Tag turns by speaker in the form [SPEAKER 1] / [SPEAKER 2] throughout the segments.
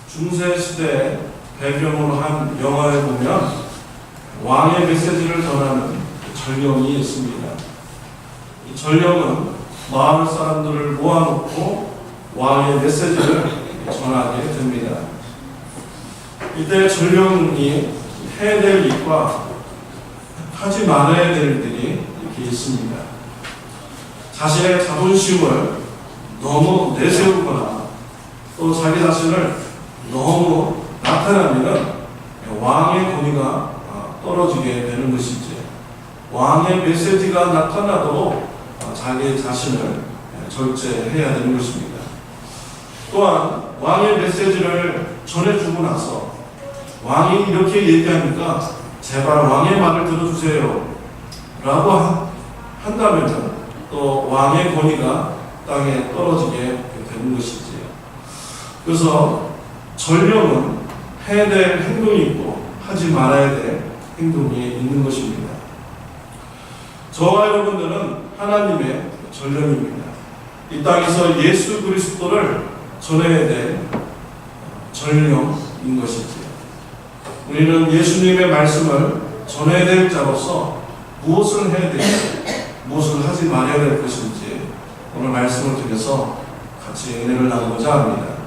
[SPEAKER 1] 중세시대 배경으로 한 영화에 보면 왕의 메시지를 전하는 전령이 있습니다. 이 전령은 마을 사람들을 모아놓고 왕의 메시지를 전하게 됩니다. 이때 전령이 해야 될 일과 하지 말아야 될 일들이 이렇게 있습니다. 자신의 자존심을 너무 내세우거나 또 자기 자신을 너무 나타나면 왕의 권위가 떨어지게 되는 것이지, 왕의 메시지가 나타나도록 자기 자신을 절제해야 되는 것입니다. 또한 왕의 메시지를 전해주고 나서 왕이 이렇게 얘기하니까 제발 왕의 말을 들어주세요 라고 한다면 또 왕의 권위가 땅에 떨어지게 되는 것이지요. 그래서 전령은 해야 될 행동이 있고 하지 말아야 될 행동이 있는 것입니다. 저와 여러분들은 하나님의 전령입니다. 이 땅에서 예수 그리스도를 전해야 될 전령인 것이지요. 우리는 예수님의 말씀을 전해야 될 자로서 무엇을 해야 되는지, 무엇을 하지 말아야 될 것인지 오늘 말씀을 통해서 같이 은혜를 나누고자 합니다.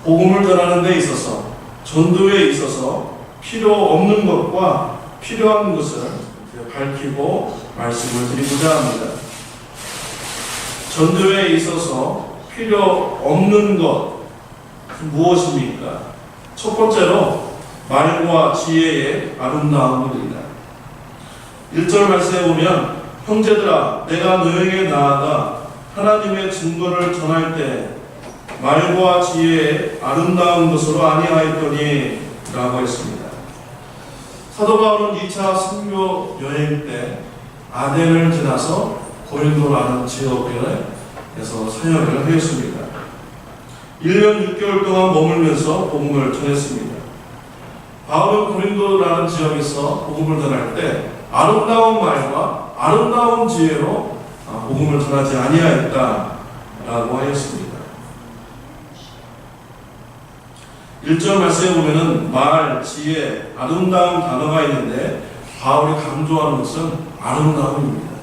[SPEAKER 1] 복음을 전하는 데 있어서, 전도에 있어서 필요 없는 것과 필요한 것을 밝히고 말씀을 드리고자 합니다. 전도에 있어서 필요 없는 것 무엇입니까? 첫 번째로 말과 지혜의 아름다움입니다. 1절 말씀에 보면 형제들아 내가 너에게 나아가 하나님의 증거를 전할 때 말과 지혜의 아름다운 것으로 아니하였더니 라고 했습니다. 사도 바울은 2차 선교 여행 때 아덴을 지나서 고린도라는 지역에서 사역을 하였습니다. 1년 6개월 동안 머물면서 복음을 전했습니다. 바울은 고린도라는 지역에서 복음을 전할 때 아름다운 말과 아름다운 지혜로 복음을 전하지 아니하였다라고 하였습니다. 1절 말씀에 보면은 말, 지혜, 아름다운 단어가 있는데 바울이 강조하는 것은 아름다움입니다.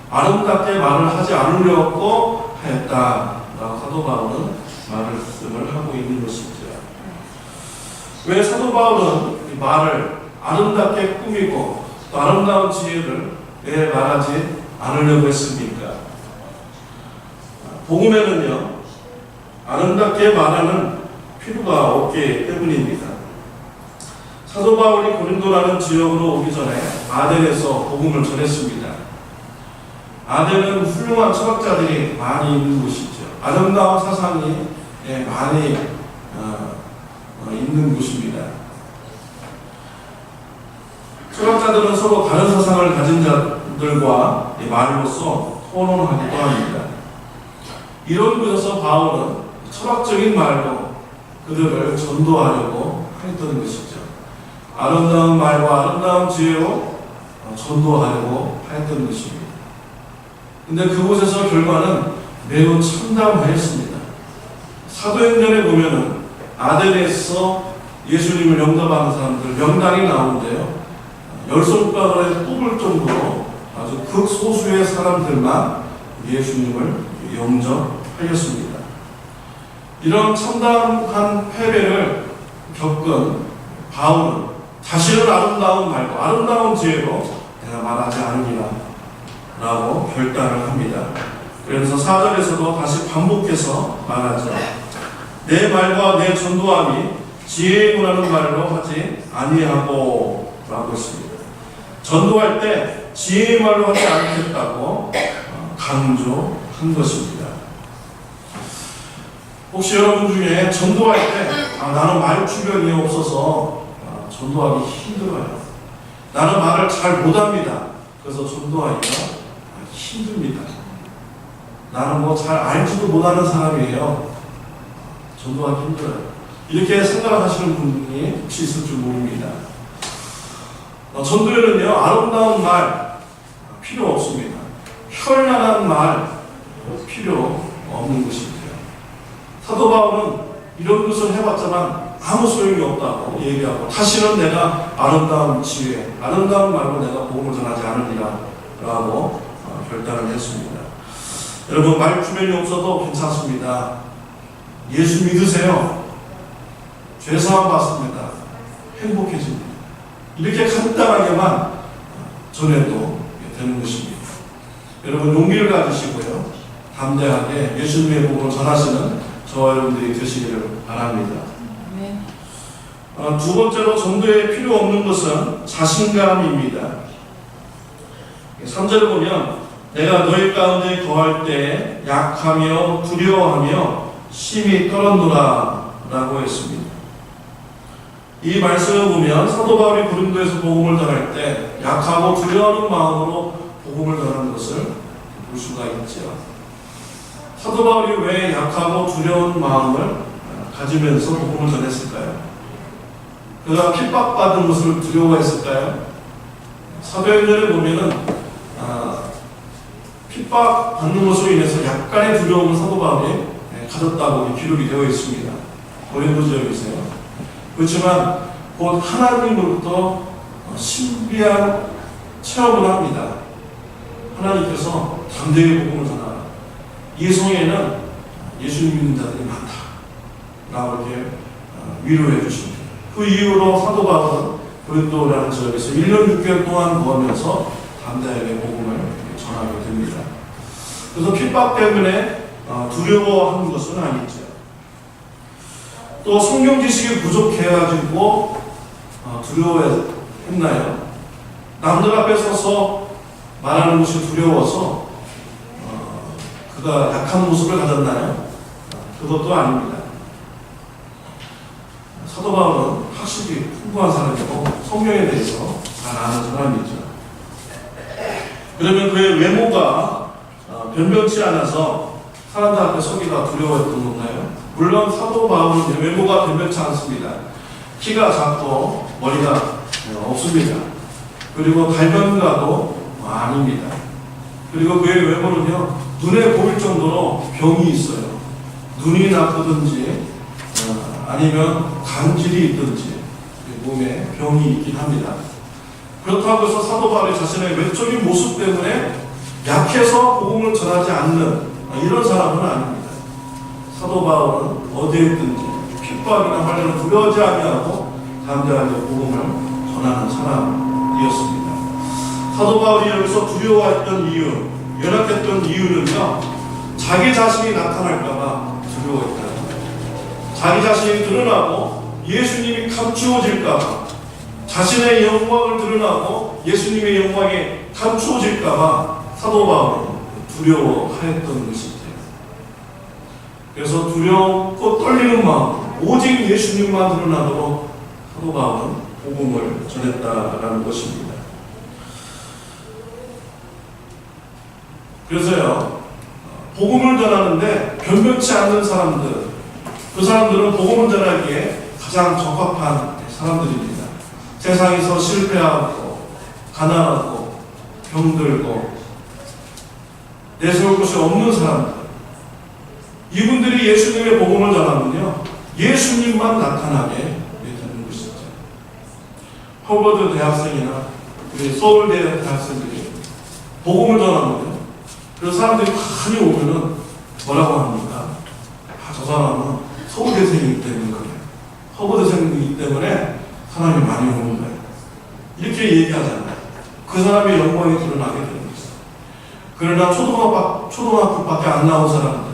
[SPEAKER 1] 아름답게 말을 하지 않으려고 했다라고 사도 바울은 말씀을 하고 있는 것이죠. 왜 사도 바울은 이 말을 아름답게 꾸미고 또 아름다운 지혜를 왜 말하지 않으려고 했습니까? 복음에는요, 아름답게 말하는 필요가 없기 때문입니다. 사도 바울이 고린도라는 지역으로 오기 전에 아덴에서 복음을 전했습니다. 아덴은 훌륭한 철학자들이 많이 있는 곳이죠. 아름다운 사상이 많이 있는 곳입니다. 철학자들은 서로 다른 사상을 가진 자들과 말로써 토론하기도 합니다. 이런 곳에서 바울은 철학적인 말로 그들을 전도하려고 했던 것이죠. 아름다운 말과 아름다운 지혜로 전도하려고 했던 것입니다. 근데 그곳에서 결과는 매우 참담하였습니다. 사도행전에 보면은 아덴에서 예수님을 영접하는 사람들 명단이 나오는데요. 10손가락에 뽑을 정도로 아주 극소수의 사람들만 예수님을 영접하였습니다. 이런 참담한 패배를 겪은 바울은 자신은 아름다운 말과 아름다운 지혜로 내가 말하지 않으리라 라고 결단을 합니다. 그래서 4절에서도 다시 반복해서 말하죠. 내 말과 내 전도함이 지혜에 군하는 말로 하지 아니하고 라고 했습니다. 전도할 때 지혜의 말로 하지 않겠다고 강조한 것입니다. 혹시 여러분 중에 전도할 때 나는 말 주변이 없어서 전도하기 힘들어요. 나는 말을 잘 못합니다. 그래서 전도하기가 힘듭니다. 나는 뭐 잘 알지도 못하는 사람이에요. 전도하기 힘들어요. 이렇게 생각하시는 분이 혹시 있을 줄 모릅니다. 전도에는요, 아름다운 말 필요 없습니다. 현란한 말 필요 없는 것입니다. 사도 바울은 이런 것을 해봤자만 아무 소용이 없다고 얘기하고 다시는 내가 아름다운 지혜, 아름다운 말로 내가 복음을 전하지 않으리라 라고 결단을 했습니다. 여러분, 말 주변이 없어도 괜찮습니다. 예수 믿으세요. 죄사함 받습니다. 행복해집니다. 이렇게 간단하게만 전해도 되는 것입니다. 여러분, 용기를 가지시고요, 담대하게 예수님의 복음을 전하시는 저와 여러분들이 되시기를 바랍니다. 두 번째로 전도에 필요 없는 것은 자신감입니다. 3절을 보면 내가 너희 가운데 거할 때 약하며 두려워하며 심히 떨었노라 라고 했습니다. 이 말씀을 보면 사도 바울이 고린도에서 복음을 전할 때 약하고 두려워하는 마음으로 복음을 전하는 것을 볼 수가 있죠. 사도 바울이 왜 약하고 두려운 마음을 가지면서 복음을 전했을까요? 그가 핍박받은 것을 두려워했을까요? 사도행전에 보면은 핍박받는 것으로 인해서 약간의 두려움을 사도 바울이 가졌다고 기록이 되어 있습니다. 고린도 지역에서요. 그렇지만 곧 하나님으로부터 신비한 체험을 합니다. 하나님께서 담대히 복음을 전하라. 이 성에는 예수님 믿는 자들이 많다 라고 이렇게 위로해 주십니다. 그 이후로 사도 바울은 고린도라는 지역에서 1년 6개월 동안 거하면서 담대하게 복음을 전하게 됩니다. 그래서 핍박 때문에 두려워하는 것은 아니죠. 또 성경 지식이 부족해가지고 두려워했나요? 남들 앞에 서서 말하는 것이 두려워서 그가 약한 모습을 가졌나요? 그것도 아닙니다. 사도 바울은 확실히 풍부한 사람이고 성경에 대해서 잘 아는 사람이죠. 그러면 그의 외모가 변변치 않아서 사람들 앞에 서기가 두려워했던 건가요? 물론 사도 바울은 외모가 변변치 않습니다. 키가 작고 머리가 없습니다. 그리고 달변가도 아닙니다. 그리고 그의 외모는요, 눈에 보일 정도로 병이 있어요. 눈이 나쁘든지 아니면 간질이 있든지 몸에 병이 있긴 합니다. 그렇다고 해서 사도 바울이 자신의 외적인 모습 때문에 약해서 복음을 전하지 않는 이런 사람은 아닙니다. 사도 바울은 어디에 있든지 핍박이나 환난을 두려워하지 아니하고 담대하게 복음을 전하는 사람이었습니다. 사도 바울이 여기서 두려워했던 이유, 연약했던 이유는요, 자기 자신이 나타날까봐 두려워했다. 자기 자신이 드러나고 예수님이 감추어질까봐, 자신의 영광을 드러나고 예수님의 영광이 감추어질까봐 사도 바울은 두려워했던 것이죠. 그래서 두렵고 떨리는 마음, 오직 예수님만 드러나도록 사도 바울은 복음을 전했다라는 것입니다. 그래서요, 복음을 전하는데 변변치 않는 사람들, 그 사람들은 복음을 전하기에 가장 적합한 사람들입니다. 세상에서 실패하고 가난하고 병들고 내세울 곳이 없는 사람들, 이분들이 예수님의 복음을 전하면요, 예수님만 나타나게 되는 것이죠. 허버드 대학생이나 우리 서울대 대학생들이 복음을 전하면요, 그 사람들이 많이 오면은 뭐라고 합니까? 저 사람은 서울대생이기 때문에 그래요. 허버드생이기 때문에 사람이 많이 오는 거예요. 이렇게 얘기하잖아요. 그 사람의 영광이 드러나게 되는 것이죠. 그러나 초등학교밖에 안 나온 사람들,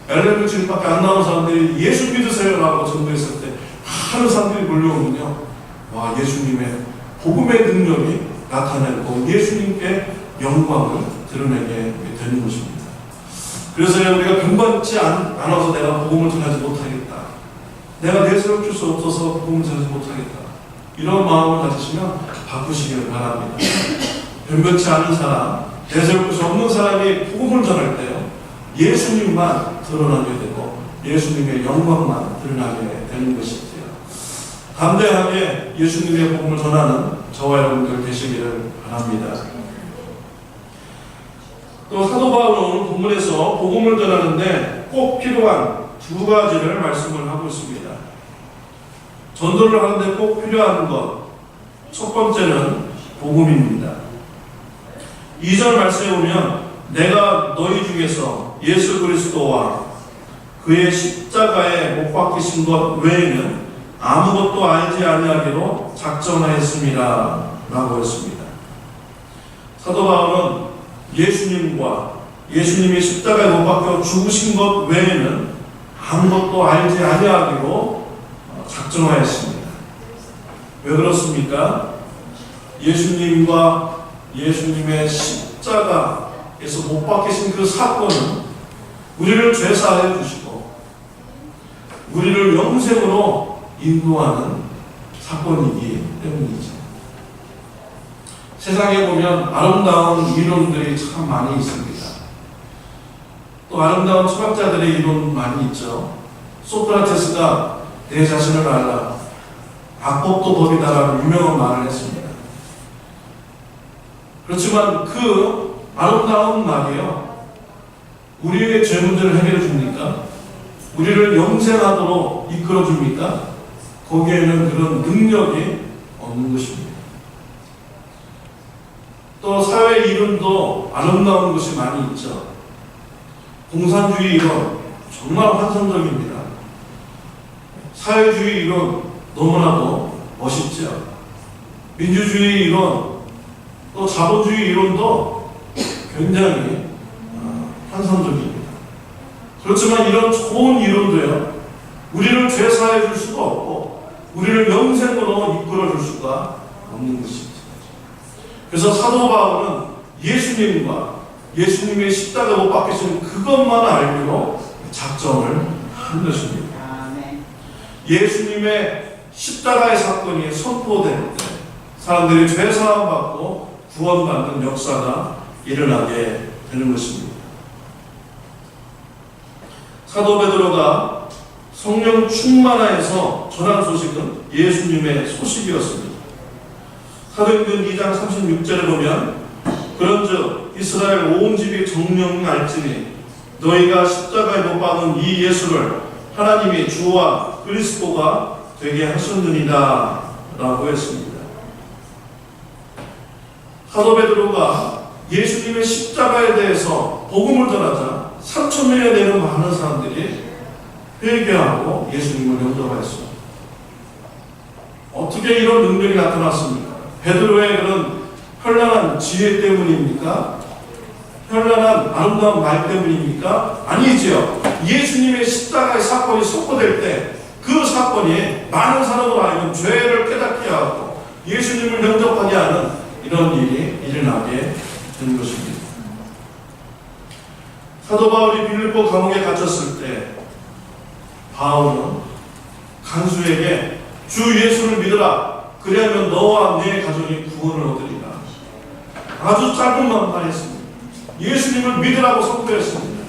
[SPEAKER 1] 엘레멘터리밖에 안 나온 사람들이 예수 믿으세요 라고 전도했을 때 많은 사람들이 몰려오면요, 와, 예수님의 복음의 능력이 나타내고 예수님께 영광을 드러내게 되는 것입니다. 그래서 우리가 변변치 않아서 내가 복음을 전하지 못하겠다, 내가 내세울 수 없어서 복음을 전하지 못하겠다, 이런 마음을 가지시면 바꾸시기를 바랍니다. 변변치 않은 사람, 내세울 것이 없는 사람이 복음을 전할 때요, 예수님만 드러나게 되고 예수님의 영광만 드러나게 되는 것이지요. 담대하게 예수님의 복음을 전하는 저와 여러분들 되시기를 바랍니다. 또 사도 바울은 본문에서 복음을 전하는데 꼭 필요한 두 가지를 말씀을 하고 있습니다. 전도를 하는데 꼭 필요한 것, 첫 번째는 복음입니다. 2절 말씀에 보면 내가 너희 중에서 예수 그리스도와 그의 십자가에 못 박히신 것 외에는 아무것도 알지 아니하기로 작정하였습니다 라고 했습니다. 사도 바울은 예수님과 예수님이 십자가에 못 박혀 죽으신 것 외에는 아무것도 알지 아니하기로 작정하였습니다. 왜 그렇습니까? 예수님과 예수님의 십자가에서 못 박히신 그 사건은 우리를 죄사하여 주시고 우리를 영생으로 인도하는 사건이기 때문이죠. 세상에 보면 아름다운 이론들이 참 많이 있습니다. 또 아름다운 철학자들의 이론 많이 있죠. 소크라테스가 내 자신을 알라, 악법도 법이다라는 유명한 말을 했습니다. 그렇지만 그 아름다운 말이요, 우리의 죄 문제를 해결해 줍니까? 우리를 영생하도록 이끌어 줍니까? 거기에는 그런 능력이 없는 것입니다. 또 사회 이론도 아름다운 것이 많이 있죠. 공산주의 이론 정말 환상적입니다. 사회주의 이론 너무나도 멋있죠. 민주주의 이론 또 자본주의 이론도 굉장히 환상적입니다. 그렇지만 이런 좋은 이론도요, 우리를 죄사해 줄 수가 없고 우리를 영생으로 이끌어 줄 수가 없는 것입니다. 그래서 사도 바울은 예수님과 예수님의 십자가 못 박히신 그것만 알기로 작정을 한 것입니다. 예수님의 십자가의 사건이 선포될 때 사람들이 죄사함 받고 구원받는 역사가 일어나게 되는 것입니다. 사도 베드로가 성령 충만하여서 전한 소식은 예수님의 소식이었습니다. 사도행전 2장 36절에 보면 그런즉 이스라엘 온 집이 정령이 알지니 너희가 십자가에 못 박은 이 예수를 하나님이 주와 그리스도가 되게 하셨느니라 라고 했습니다. 사도 베드로가 예수님의 십자가에 대해서 복음을 전하자 3,000명에 되는 많은 사람들이 회개하고 예수님을 영접하였습니다. 어떻게 이런 능력이 나타났습니까? 베드로의 그런 현란한 지혜 때문입니까? 현란한 아름다운 말 때문입니까? 아니지요. 예수님의 십자가의 사건이 선포될 때 그 사건이 많은 사람으로 하여금 죄를 깨닫게 하고 예수님을 영접하게 하는 이런 일이 일어나게 된 것입니다. 사도 바울이 빌립보 감옥에 갇혔을 때 바울은 간수에게 주 예수를 믿으라, 그리하면 너와 네 가족이 구원을 얻으리라. 아주 짧은 말만 했습니다. 예수님을 믿으라고 선포했습니다.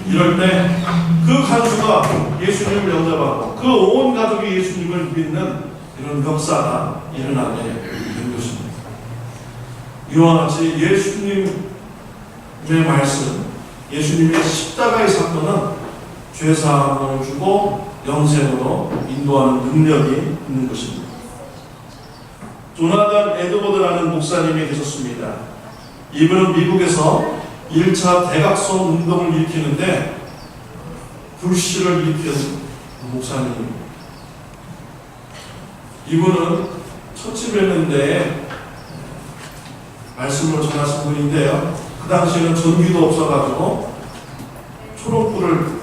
[SPEAKER 1] 이럴 때 그 간수가 예수님을 영접하고 그 온 가족이 예수님을 믿는 이런 역사가 일어나게 된 것입니다. 이와 같이 예수님의 말씀, 예수님의 십자가의 사건은 죄사함을 주고 영생으로 인도하는 능력이 있는 것입니다. 조나단 에드워드라는 목사님이 계셨습니다. 이분은 미국에서 1차 대각성 운동을 일으키는데 불씨를 일으킨 목사님입니다. 이분은 처치했는데 말씀을 전하신 분인데요. 그 당시에는 전기도 없어가지고 초록불을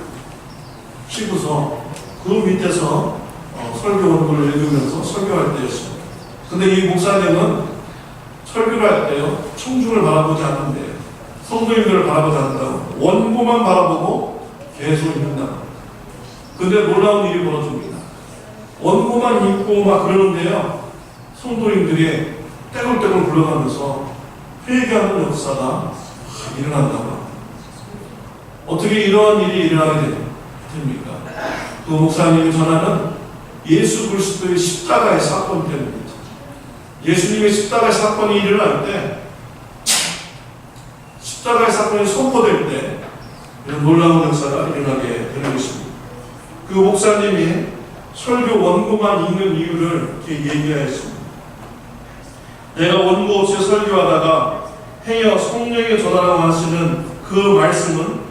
[SPEAKER 1] 켜고서 그 밑에서 설교 원고를 읽으면서 설교할 때였습니다. 근데 이 목사님은 설교를 할 때요, 청중을 바라보지 않는데요, 성도님들을 바라보지 않는다고 원고만 바라보고 계속 읽는다. 근데 놀라운 일이 벌어집니다. 원고만 읽고 막 그러는데요, 성도님들이 떼굴떼굴 굴러가면서 회개하는 역사가 일어난다고. 어떻게 이러한 일이 일어나게 됩니까? 그 목사님이 전하는 예수 그리스도의 십자가의 사건 때문입니다. 예수님의 십자가의 사건이 일어날 때, 십자가의 사건이 선포될 때 이런 놀라운 역사가 일어나게 되는 것입니다. 그 목사님이 설교 원고만 읽는 이유를 이렇게 얘기하였습니다. 내가 원고 없이 설교하다가 행여 성령의 전하라고 하시는 그 말씀은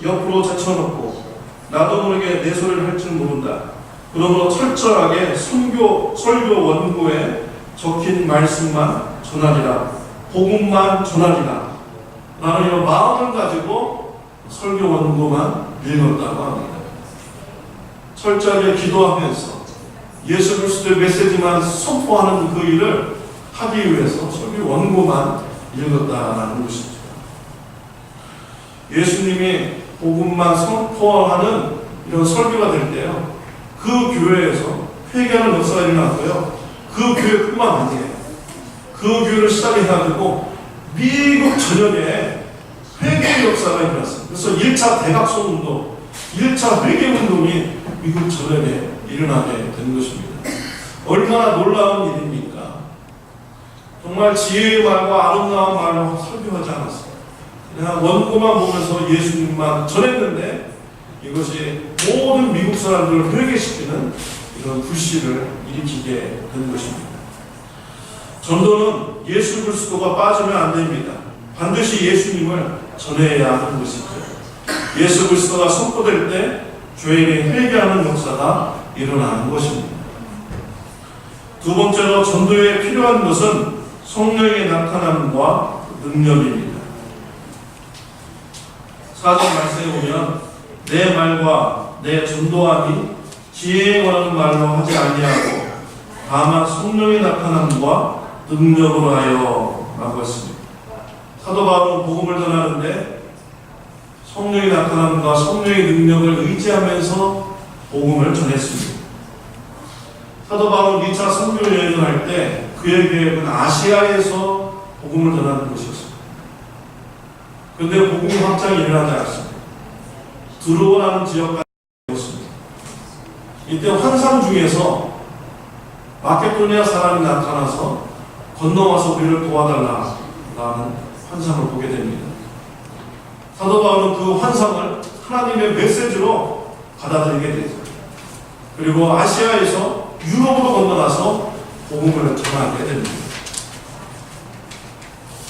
[SPEAKER 1] 옆으로 제쳐놓고 나도 모르게 내 소리를 할 줄 모른다. 그러므로 철저하게 설교 원고에 적힌 말씀만 전하리라. 복음만 전하리라. 나는 이 마음을 가지고 설교 원고만 읽었다고 합니다. 철저하게 기도하면서 예수 그리스도의 메시지만 선포하는 그 일을 하기 위해서 설교 원고만 읽었다라는 것이죠. 예수님이 복음만 선포하는 이런 설교가 될 때요, 그 교회에서 회개하는 역사가 일어났고요, 그 교회뿐만 아니에요. 그 교회를 시작해가지고 미국 전역에 회개 역사가 일어났어요. 그래서 1차 대각성 운동, 1차 회개 운동이 미국 전역에 일어나게 된 것입니다. 얼마나 놀라운 일입니까? 정말 지혜의 말과 아름다운 말로 설교하지 않았어요. 그냥 원고만 보면서 예수님만 전했는데 이것이 모든 미국 사람들을 회개시키는 이런 불씨를 일으키게 된 것입니다. 전도는 예수 그리스도가 빠지면 안 됩니다. 반드시 예수님을 전해야 하는 것이죠. 예수 그리스도가 선포될 때 죄인이 회개하는 역사가 일어나는 것입니다. 두 번째로 전도에 필요한 것은 성령의 나타남과 능력입니다. 4절 말씀에 보면 내 말과 내 전도함이 지혜에 관한 말로 하지 아니하고 다만 성령의 나타남과 능력으로 하여 라고 했습니다. 사도 바울은 복음을 전하는데 성령의 나타남과 성령의 능력을 의지하면서 복음을 전했습니다. 사도 바울은 2차 선교 여행을 할 때 그의 계획은 아시아에서 복음을 전하는 것이었습니다. 그런데 복음이 확장이 일어나지 않았습니다. 드로라는 지역까지 되었습니다. 이때 환상 중에서 마케도니아 사람이 나타나서 건너와서 우리를 도와달라는 환상을 보게 됩니다. 사도 바울은 그 환상을 하나님의 메시지로 받아들이게 되죠. 그리고 아시아에서 유럽으로 건너가서 복음을 전하게 됩니다.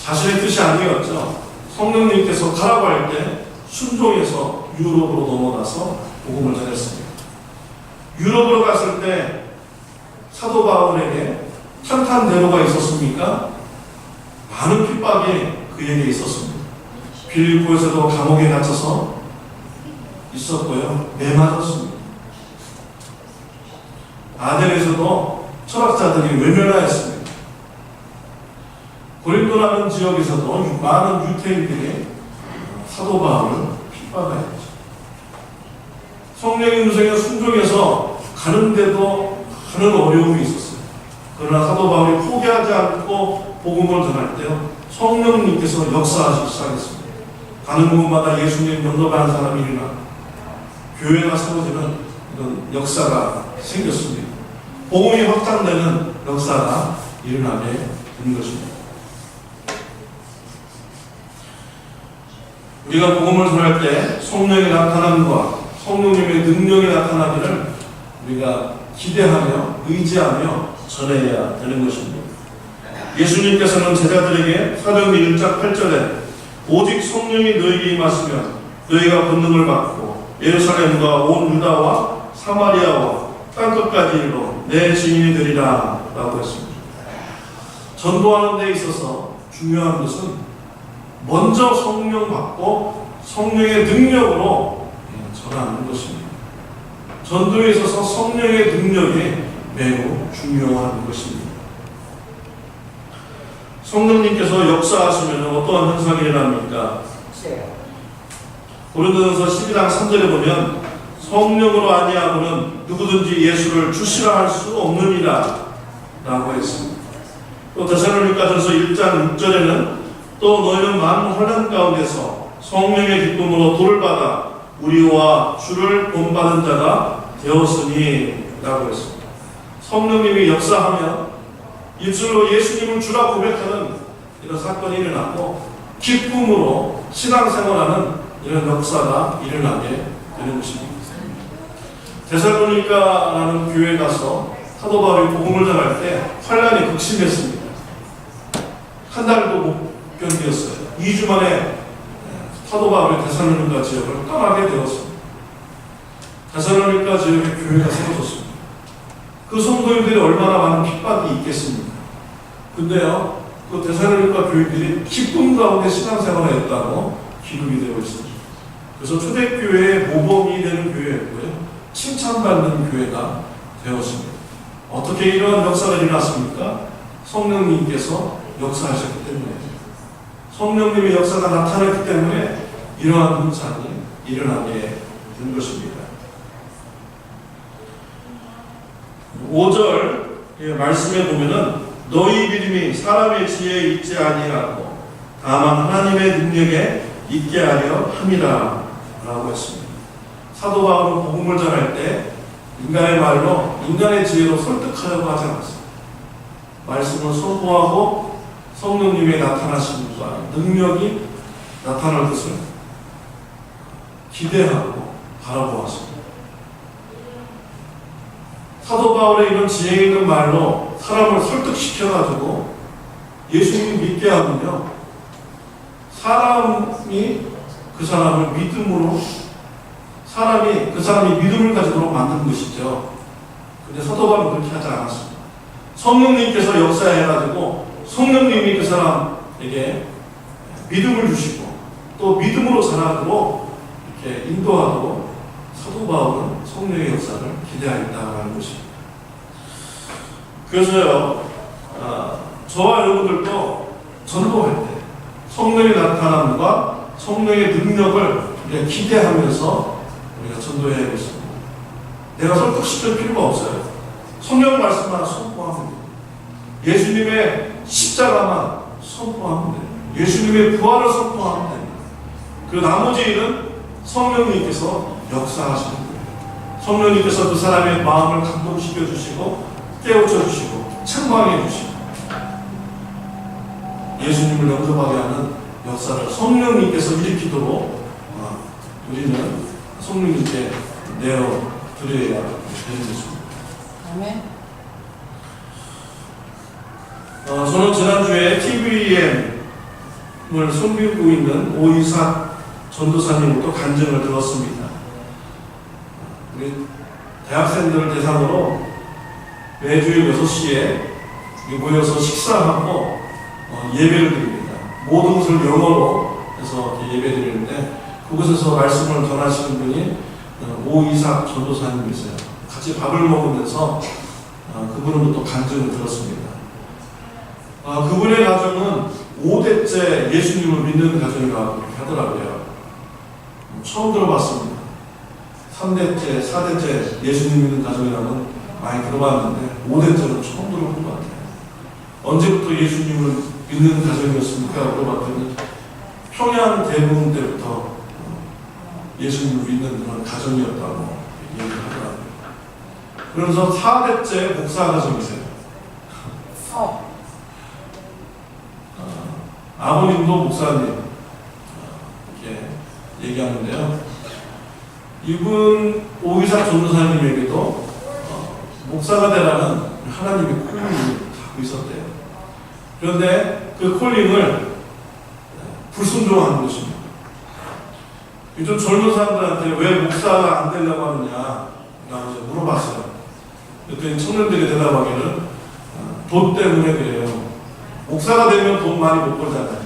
[SPEAKER 1] 자신의 뜻이 아니었죠. 성령님께서 가라고 할 때 순종해서 유럽으로 넘어가서 복음을 전했습니다. 유럽으로 갔을 때 사도 바울에게 탄탄대로가 있었습니까? 많은 핍박이 그에게 있었습니다. 빌립보에서도 감옥에 갇혀서 있었고요. 매맞았습니다. 아덴에서도 철학자들이 외면하였습니다. 고린도라는 지역에서도 많은 유태인들이 사도 바울을 핍박하였죠. 성령의 음성에 순종해서 가는데도 많은 어려움이 있었어요. 그러나 사도 바울이 포기하지 않고 복음을 전할 때요, 성령님께서 역사하시기 시작했습니다. 가는 곳마다 예수님 면도하는 사람이 일어나고 교회가 세워지는 이런 역사가 생겼습니다. 복음이 확장되는 역사가 일어나게 된 것입니다. 우리가 복음을 전할 때 성령의 나타남과 성령님의 능력이 나타나기를 우리가 기대하며 의지하며 전해야 되는 것입니다. 예수님께서는 제자들에게 사도행전 1장 8절에 오직 성령이 너희에게 임하시면 너희가 권능을 받고 예루살렘과 온 유다와 사마리아와 땅끝까지 이르러 내 증인이 되리라 라고 했습니다. 전도하는 데 있어서 중요한 것은 먼저 성령 받고 성령의 능력으로 전하는 것입니다. 전도에 있어서 성령의 능력이 매우 중요한 것입니다. 성령님께서 역사하시면 어떠한 현상이 일어납니까? 고린도전서 12장 3절에 보면 성령으로 아니하고는 누구든지 예수를 주시라 할 수 없느니라 라고 했습니다. 또 데살로니가전서 1장 6절에는 또 너희는 많은 혼란 가운데서 성령의 기쁨으로 도를 받아 우리와 주를 본받은 자가 되었으니 라고 했습니다. 성령님이 역사하면 입술로 예수님을 주라 고백하는 이런 사건이 일어나고 기쁨으로 신앙생활하는 이런 역사가 일어나게 되는 것입니다. 데살로니가라는 교회에 가서 사도 바울이 복음을 전할 때 환란이 극심했습니다. 한 달도 못 견디었어요. 2주 만에 사도 바울이 데살로니가 지역을 떠나게 되었습니다. 데살로니가 지역에 교회가 세워졌습니다. 그 성도인들이 얼마나 많은 핍박이 있겠습니까? 근데요, 그 데살로니가 교인들이 기쁨 가운데 신앙생활을 했다고 기록이 되어 있습니다. 그래서 초대교회의 모범이 되는 교회였고요, 칭찬받는 교회가 되었습니다. 어떻게 이러한 역사가 일어났습니까? 성령님께서 역사하셨기 때문에, 성령님의 역사가 나타났기 때문에 이러한 현상이 일어나게 된 것입니다. 5절 말씀에 보면은 너희 믿음이 사람의 지혜에 있지 아니하고 다만 하나님의 능력에 있게 하려 함이라 라고 했습니다. 사도 바울은 복음을 전할 때 인간의 말로, 인간의 지혜로 설득하려고 하지 않았습니다. 말씀을 선포하고 성령님의 나타나심과 능력이 나타날 것을 기대하고 바라보았습니다. 사도 바울의 이런 지혜 있는 말로 사람을 설득시켜가지고 예수님 믿게 하면요, 사람이 그 사람을 믿음으로, 사람이 그 사람이 믿음을 가지도록 만드는 것이죠. 근데 사도 바울은 그렇게 하지 않았습니다. 성령님께서 역사해가지고 성령님이 그 사람에게 믿음을 주시고 또 믿음으로 살아가도록 이렇게 인도하도록 사도 바울은 성령의 역사를 기대하였다는 것입니다. 그래서요, 저와 여러분들도 전도할 때 성령의 나타남과 성령의 능력을 우리가 기대하면서 우리가 전도해야겠습니다. 내가 설득시킬 필요가 없어요. 성령 말씀만 선포하면 돼요. 예수님의 십자가만 선포하면 돼요. 예수님의 부활을 선포하면 됩니다. 그 나머지 일은 성령님께서 역사하시는 거예요. 성령님께서 그 사람의 마음을 감동시켜 주시고 깨우쳐 주시고 책망해 주시고 예수님을 영접하게 하는 역사를 성령님께서 일으키도록 우리는 성령님께 내어드려야 되는 것입니다.
[SPEAKER 2] 아멘.
[SPEAKER 1] 저는 지난주에 TVM을 섬기고 있는 오이삭 전도사님으로부터 간증을 들었습니다. 우리 대학생들을 대상으로 매주일 6시에 모여서 식사하고 예배를 드립니다. 모든 것을 영어로 해서 예배 드리는데, 그곳에서 말씀을 전하시는 분이 오이삭 전도사님이세요. 같이 밥을 먹으면서 그분으로부터 간증을 들었습니다. 그분의 가정은 5대째 예수님을 믿는 가정이라고 하더라고요. 처음 들어봤습니다. 3대째, 4대째 예수님 믿는 가정이라는 많이 들어봤는데 5대째는 처음 들어본 것 같아요. 언제부터 예수님을 믿는 가정이었습니까? 물어봤더니 평양 대부분 때부터 예수님을 믿는 그런 가정이었다고 얘기를 하더라고요. 그러면서 4대째 목사 가정이세요. 아버님도 목사님 이렇게 얘기하는데요. 이분 오이삭 전도사님에게도 목사가 되라는 하나님의 콜링을 갖고 있었대요. 그런데 그 콜링을 불순종하는 것입니다. 요즘 젊은 사람들한테 왜 목사가 안 되려고 하느냐 라고 물어봤어요. 그랬더니 청년들이 대답하기를 돈 때문에 그래요. 목사가 되면 돈 많이 못 벌잖아요.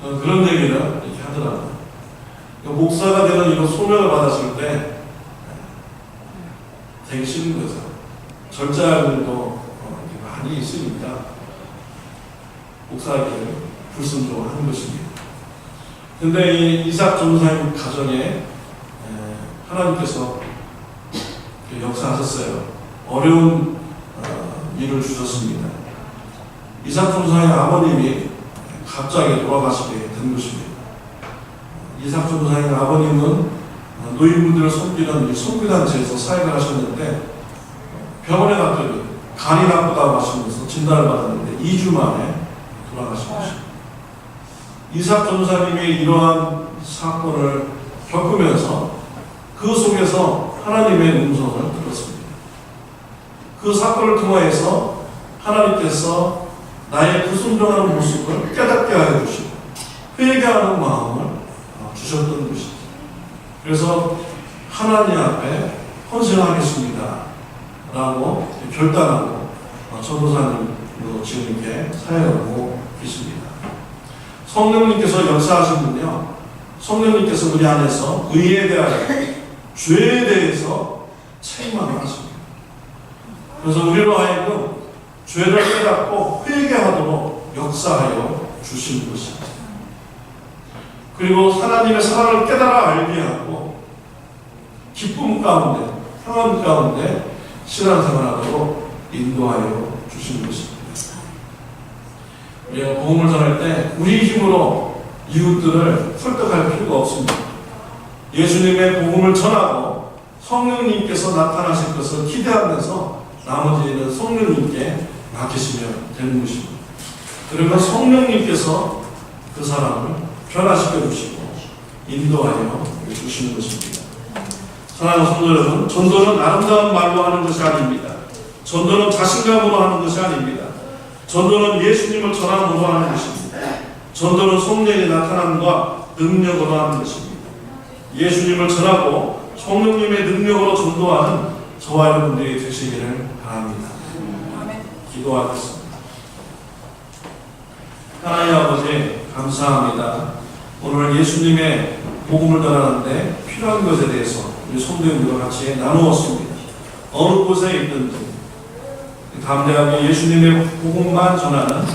[SPEAKER 1] 그런 얘기를 이렇게 하더라고요. 목사가 되는 이런 소명을 받았을 때 되게 싫은 거죠. 절자들도 많이 있으니까 목사에게 불순종을 하는 것입니다. 근데 이 이삭 전도사님 가정에 하나님께서 역사하셨어요. 어려운 일을 주셨습니다. 이삭 전도사의 아버님이 갑자기 돌아가시게 된 것입니다. 이삭 전도사의 아버님은 노인분들을 섬기는 선교단체에서 사역을 하셨는데 병원에 갔더니 간이 나쁘다고 하시면서 진단을 받았는데 2주 만에 돌아가신 것입니다. 이삭 전도사님이 이러한 사건을 겪으면서 그 속에서 하나님의 음성을 들었습니다. 그 사건을 통하여서 하나님께서 나의 불순종하는 모습을 깨닫게 하여 주시고 회개하는 마음을 주셨던 것이죠. 그래서 하나님 앞에 헌신하겠습니다 라고 결단하고 전도사님도 지금 이렇게 사역하고 계십니다. 성령님께서 역사하시면요, 성령님께서 우리 안에서 의에 대하여 죄에 대해서 책망을 하십니다. 그래서 우리로 하여금 죄를 깨닫고 회개하도록 역사하여 주시는 것입니다. 그리고 하나님의 사랑을 깨달아 알게 하고 기쁨 가운데, 평안 가운데 신앙생활하도록 인도하여 주시는 것입니다. 우리가 복음을 전할 때 우리 힘으로 이웃들을 설득할 필요가 없습니다. 예수님의 복음을 전하고 성령님께서 나타나실 것을 기대하면서 나머지는 성령님께 맡기시면 되는 것입니다. 그러면 성령님께서 그 사람을 변화시켜 주시고 인도하여 주시는 것입니다. 사랑하는 성도 여러분, 전도는 아름다운 말로 하는 것이 아닙니다. 전도는 자신감으로 하는 것이 아닙니다. 전도는 예수님을 전함으로 하는 것입니다. 전도는 성령이 나타남과 능력으로 하는 것입니다. 예수님을 전하고 성령님의 능력으로 전도하는 저와 여러분들이 되시기를 바랍니다. 기도하겠습니다. 하나님 아버지 감사합니다. 오늘 예수님의 복음을 전하는데 필요한 것에 대해서 우리 성도님들과 같이 나누었습니다. 어느 곳에 있든지 담대하게 예수님의 복음만 전하는